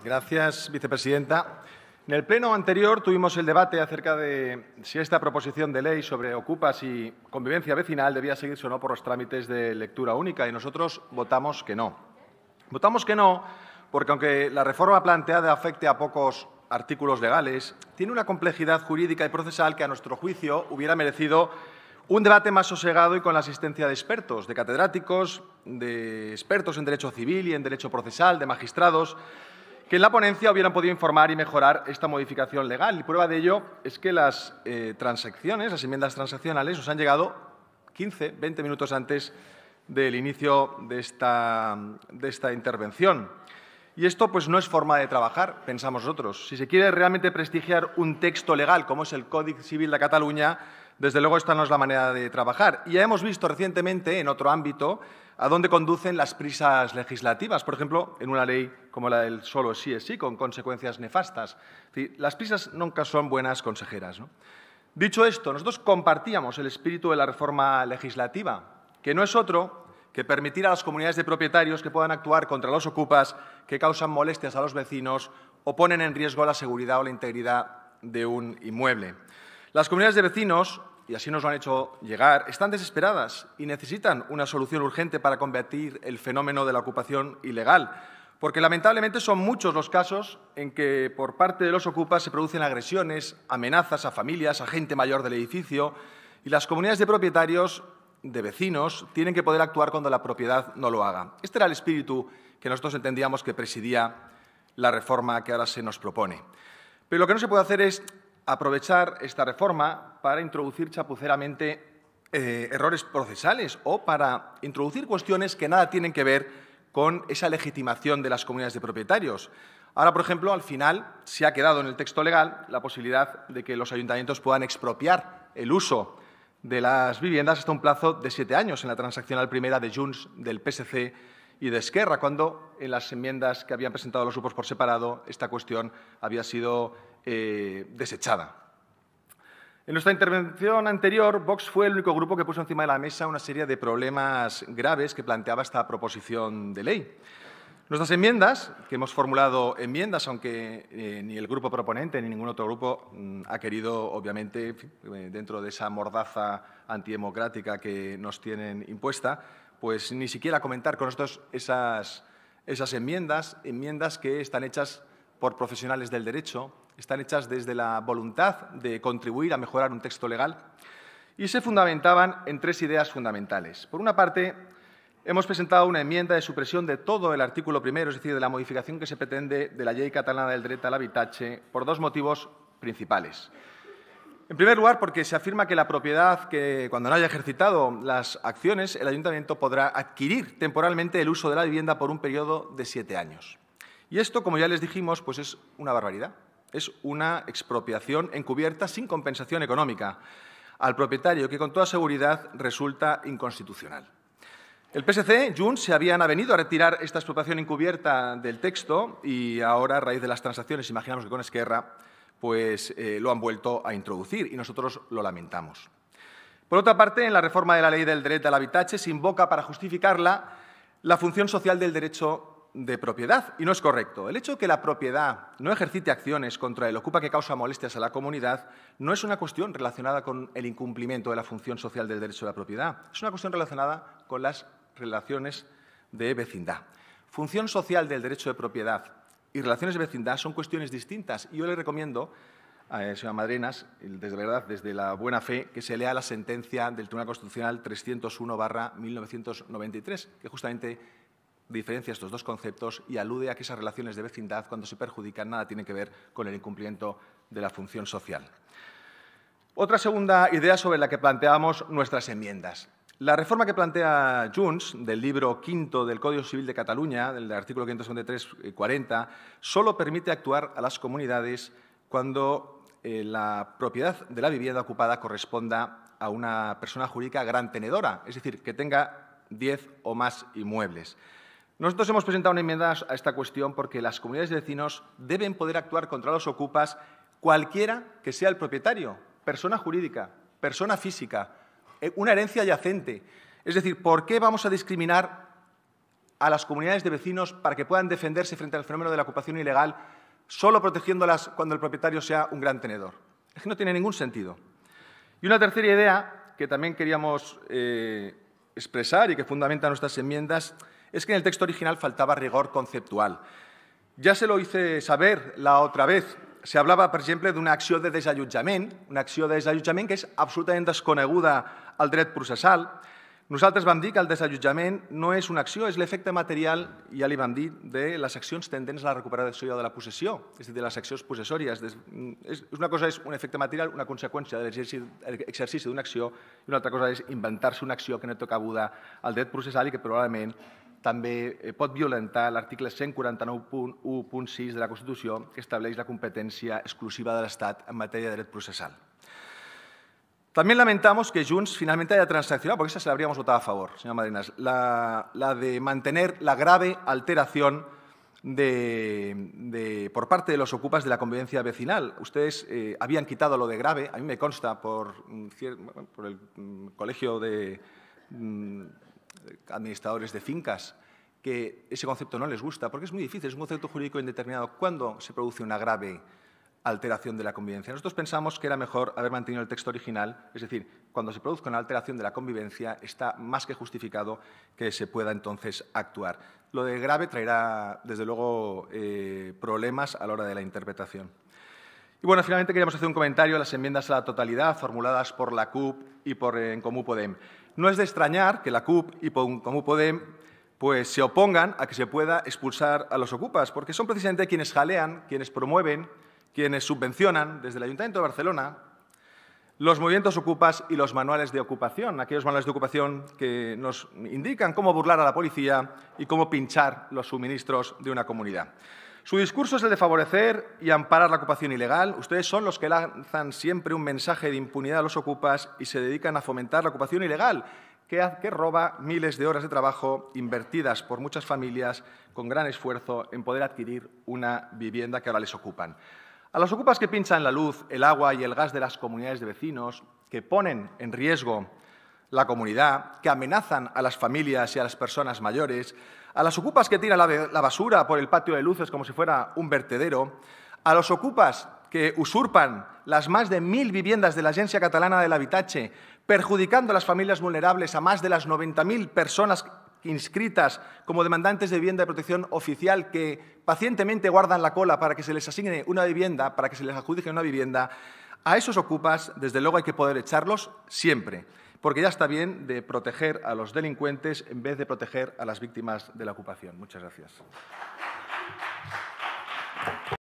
Gracias, vicepresidenta. En el pleno anterior tuvimos el debate acerca de si esta proposición de ley sobre ocupas y convivencia vecinal debía seguirse o no por los trámites de lectura única y nosotros votamos que no. Votamos que no porque, aunque la reforma planteada afecte a pocos artículos legales, tiene una complejidad jurídica y procesal que, a nuestro juicio, hubiera merecido un debate más sosegado y con la asistencia de expertos, de catedráticos, de expertos en derecho civil y en derecho procesal, de magistrados, que en la ponencia hubieran podido informar y mejorar esta modificación legal. Y prueba de ello es que las transacciones, las enmiendas transaccionales, nos han llegado 15, 20 minutos antes del inicio de esta intervención. Y esto pues no es forma de trabajar, pensamos nosotros. Si se quiere realmente prestigiar un texto legal como es el Código Civil de Cataluña, desde luego esta no es la manera de trabajar. Y ya hemos visto recientemente, en otro ámbito, a dónde conducen las prisas legislativas, por ejemplo, en una ley como la del solo sí es sí, con consecuencias nefastas. Es decir, las prisas nunca son buenas consejeras, ¿no? Dicho esto, nosotros compartíamos el espíritu de la reforma legislativa, que no es otro que permitir a las comunidades de propietarios que puedan actuar contra los ocupas que causan molestias a los vecinos o ponen en riesgo la seguridad o la integridad de un inmueble. Las comunidades de vecinos, y así nos lo han hecho llegar, están desesperadas y necesitan una solución urgente para combatir el fenómeno de la ocupación ilegal, porque lamentablemente son muchos los casos en que por parte de los ocupas se producen agresiones, amenazas a familias, a gente mayor del edificio, y las comunidades de propietarios, de vecinos, tienen que poder actuar cuando la propiedad no lo haga. Este era el espíritu que nosotros entendíamos que presidía la reforma que ahora se nos propone. Pero lo que no se puede hacer es aprovechar esta reforma para introducir chapuceramente errores procesales o para introducir cuestiones que nada tienen que ver con esa legitimación de las comunidades de propietarios. Ahora, por ejemplo, al final se ha quedado en el texto legal la posibilidad de que los ayuntamientos puedan expropiar el uso de las viviendas hasta un plazo de 7 años en la transaccional primera de Junts, del PSC y de Esquerra, cuando en las enmiendas que habían presentado los grupos por separado esta cuestión había sido desechada. En nuestra intervención anterior, Vox fue el único grupo que puso encima de la mesa una serie de problemas graves que planteaba esta proposición de ley. Nuestras enmiendas, que hemos formulado enmiendas, aunque ni el grupo proponente ni ningún otro grupo ha querido, obviamente, dentro de esa mordaza antidemocrática que nos tienen impuesta, pues ni siquiera comentar con nosotros esas enmiendas que están hechas por profesionales del derecho, están hechas desde la voluntad de contribuir a mejorar un texto legal y se fundamentaban en 3 ideas fundamentales. Por una parte, hemos presentado una enmienda de supresión de todo el artículo primero, es decir, de la modificación que se pretende de la Llei Catalana del Dret a l'Habitatge, por 2 motivos principales. En primer lugar, porque se afirma que la propiedad, que cuando no haya ejercitado las acciones, el ayuntamiento podrá adquirir temporalmente el uso de la vivienda por un periodo de 7 años. Y esto, como ya les dijimos, pues es una barbaridad. Es una expropiación encubierta sin compensación económica al propietario, que con toda seguridad resulta inconstitucional. El PSC, Junts, se habían avenido a retirar esta expropiación encubierta del texto y ahora, a raíz de las transacciones, imaginamos que con Esquerra, pues lo han vuelto a introducir y nosotros lo lamentamos. Por otra parte, en la reforma de la Ley del Dret a l'Habitatge se invoca para justificarla la función social del derecho de propiedad, y no es correcto. El hecho de que la propiedad no ejercite acciones contra el ocupa que causa molestias a la comunidad no es una cuestión relacionada con el incumplimiento de la función social del derecho de la propiedad, es una cuestión relacionada con las relaciones de vecindad. Función social del derecho de propiedad y relaciones de vecindad son cuestiones distintas y yo le recomiendo a la señora Madrenas, desde la buena fe, que se lea la sentencia del Tribunal Constitucional 301/1993, que justamente diferencia estos 2 conceptos y alude a que esas relaciones de vecindad, cuando se perjudican, nada tienen que ver con el incumplimiento de la función social. Otra segunda idea sobre la que planteamos nuestras enmiendas. La reforma que plantea Junts, del libro quinto del Código Civil de Cataluña, del artículo 573-40, solo permite actuar a las comunidades cuando la propiedad de la vivienda ocupada corresponda a una persona jurídica gran tenedora, es decir, que tenga 10 o más inmuebles. Nosotros hemos presentado una enmienda a esta cuestión porque las comunidades de vecinos deben poder actuar contra los ocupas cualquiera que sea el propietario, persona jurídica, persona física, una herencia yacente. Es decir, ¿por qué vamos a discriminar a las comunidades de vecinos para que puedan defenderse frente al fenómeno de la ocupación ilegal solo protegiéndolas cuando el propietario sea un gran tenedor. Es que no tiene ningún sentido. Y una tercera idea que también queríamos expresar y que fundamenta nuestras enmiendas es que en el texto original faltaba rigor conceptual. Ja se lo hice saber la otra vez. Se hablava, per exemple, d'una acció de desallotjament, que és absolutament desconeguda al dret processal. Nosaltres vam dir que el desallotjament no és una acció, és l'efecte material, ja li vam dir, de les accions tendents a la recuperació de la possessió, és a dir, de les accions possessòries. Una cosa és un efecte material, una conseqüència de l'exercici d'una acció, i una altra cosa és inventar-se una acció que no té cabuda al dret processal i que probablement també pot violentar l'article 149.1.6 de la Constitució, que estableix la competència exclusiva de l'Estat en matèria de dret processal. También lamentamos que Junts finalmente haya transaccionado, porque esa se la habríamos votado a favor, señora Madrenas, la de mantener la grave alteración por parte de los ocupas de la convivencia vecinal. Ustedes habían quitado lo de grave, a mí me consta por el Colegio de Administradores de Fincas, que ese concepto no les gusta, porque es muy difícil, es un concepto jurídico indeterminado. ¿Cuándo se produce una grave alteración de la convivencia? Nosotros pensamos que era mejor haber mantenido el texto original, es decir, cuando se produzca una alteración de la convivencia está más que justificado que se pueda entonces actuar. Lo de grave traerá, desde luego, problemas a la hora de la interpretación. Y bueno, finalmente queríamos hacer un comentario a las enmiendas a la totalidad formuladas por la CUP y por En Comú Podem. No es de extrañar que la CUP y En Comú Podem pues, se opongan a que se pueda expulsar a los ocupas, porque son precisamente quienes jalean, quienes promueven, quienes subvencionan desde el Ayuntamiento de Barcelona los movimientos ocupas y los manuales de ocupación, aquellos manuales de ocupación que nos indican cómo burlar a la policía y cómo pinchar los suministros de una comunidad. Su discurso es el de favorecer y amparar la ocupación ilegal. Ustedes son los que lanzan siempre un mensaje de impunidad a los ocupas y se dedican a fomentar la ocupación ilegal, que roba miles de horas de trabajo invertidas por muchas familias con gran esfuerzo en poder adquirir una vivienda que ahora les ocupan. A los ocupas que pinchan la luz, el agua y el gas de las comunidades de vecinos, que ponen en riesgo la comunidad, que amenazan a las familias y a las personas mayores, a las ocupas que tiran la basura por el patio de luces como si fuera un vertedero, a los ocupas que usurpan las más de 1.000 viviendas de la Agència Catalana del Habitatge, perjudicando a las familias vulnerables, a más de las 90.000 personas inscritas como demandantes de vivienda de protección oficial que pacientemente guardan la cola para que se les asigne una vivienda, para que se les adjudique una vivienda, a esos ocupas, desde luego, hay que poder echarlos siempre, porque ya está bien de proteger a los delincuentes en vez de proteger a las víctimas de la ocupación. Muchas gracias.